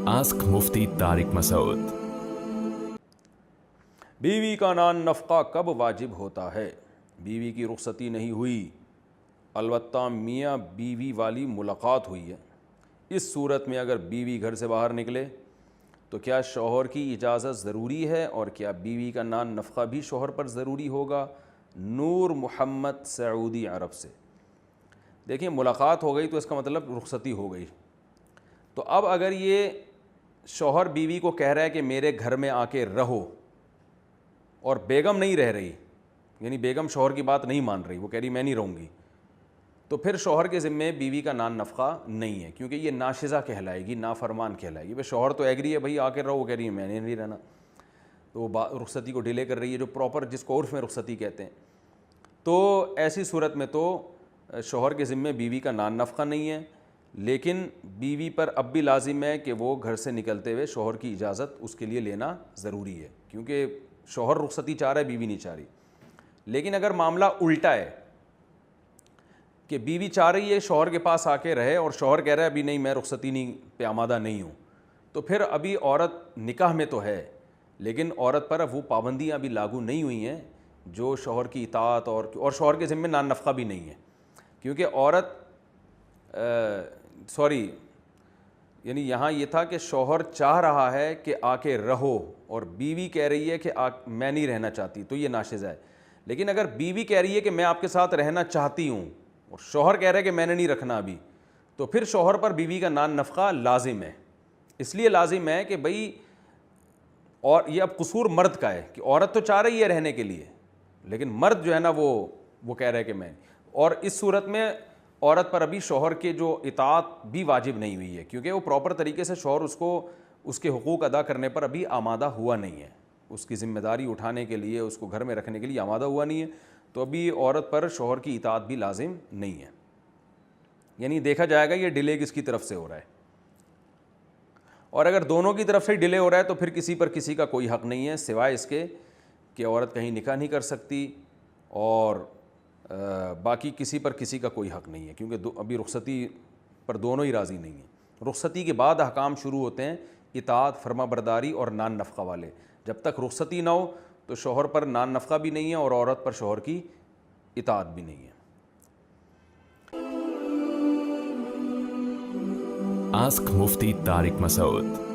Ask मुफ्ती तारिक मसूद। बीवी का नान नफ़क़ा कब वाजिब होता है? बीवी की रुख़सती नहीं हुई, अलबत्ता मियाँ बीवी वाली मुलाकात हुई है। इस सूरत में अगर बीवी घर से बाहर निकले तो क्या शौहर की इजाज़त ज़रूरी है, और क्या बीवी का नान नफ़क़ा भी शौहर पर ज़रूरी होगा? नूर मोहम्मद सऊदी अरब से। देखिए, मुलाकात हो गई तो इसका मतलब रुख़सती हो गई। तो अब अगर ये शौहर बीवी को कह रहा है कि मेरे घर में आके रहो, और बेगम नहीं रह रही, यानी बेगम शौहर की बात नहीं मान रही, वो कह रही मैं नहीं रहूँगी, तो फिर शौहर के ज़िम्मे बीवी का नान नफ़क़ा नहीं है, क्योंकि ये नाशिज़ा कहलाएगी, नाफरमान कहलाएगी। भाई शौहर तो एग्री है, भाई आके रहो, वो कह रही है मैंने नहीं रहना, तो वो रुख़सती को डिले कर रही है, जो प्रॉपर जिसको उर्फ़ में रुख़सती कहते हैं। तो ऐसी सूरत में तो शौहर के ज़िम्मे बीवी का नान नफ़क़ा नहीं है, लेकिन बीवी पर अब भी लाजिम है कि वो घर से निकलते हुए शौहर की इजाज़त उसके लिए लेना ज़रूरी है, क्योंकि शौहर रुख़सती चाह रहा है, बीवी नहीं चाह रही। लेकिन अगर मामला उल्टा है कि बीवी चाह रही है शौहर के पास आके रहे, और शौहर कह रहा है अभी नहीं, मैं रुख़सती नहीं पे आमादा नहीं हूँ, तो फिर अभी औरत निकाह में तो है, लेकिन औरत पर अब वो पाबंदियाँ अभी लागू नहीं हुई हैं जो शौहर की इताअत और शौहर के ज़िम्मे नान नफ़क़ा भी नहीं है। क्योंकि औरत यानी यहाँ ये था कि शौहर चाह रहा है कि आके रहो, और बीवी कह रही है कि मैं नहीं रहना चाहती, तो ये नाशिज़ा है। लेकिन अगर बीवी कह रही है कि मैं आपके साथ रहना चाहती हूँ, और शौहर कह रहा है कि मैंने नहीं रखना अभी, तो फिर शौहर पर बीवी का नान नफ़क़ा लाजिम है। इसलिए लाजिम है कि भाई, और ये अब कसूर मर्द का है कि औरत तो चाह रही है रहने के लिए, लेकिन मर्द जो है ना वो कह रहा है कि मैं, और इस सूरत में औरत पर अभी शौहर के जो इताअत भी वाजिब नहीं हुई है, क्योंकि वो प्रॉपर तरीके से शौहर उसको उसके हुकूक अदा करने पर अभी आमादा हुआ नहीं है, उसकी ज़िम्मेदारी उठाने के लिए, उसको घर में रखने के लिए आमादा हुआ नहीं है, तो अभी औरत पर शौहर की इताअत भी लाजिम नहीं है। यानी देखा जाएगा ये डिले किसकी तरफ से हो रहा है, और अगर दोनों की तरफ से डिले हो रहा है तो फिर किसी पर किसी का कोई हक़ नहीं है, सिवाय इसके कि औरत कहीं निकाह नहीं कर सकती, और बाकी किसी पर किसी का कोई हक़ नहीं है, क्योंकि अभी रुख़सती पर दोनों ही राज़ी नहीं हैं। रुख़सती के बाद अहकाम शुरू होते हैं इताअत, फरमाबरदारी और नान नफ़क़ा वाले। जब तक रुख़सती ना हो तो शौहर पर नान नफ़क़ा भी नहीं है, और औरत पर शौहर की इताअत भी नहीं है। आस्क मुफ्ती तारिक मसूद।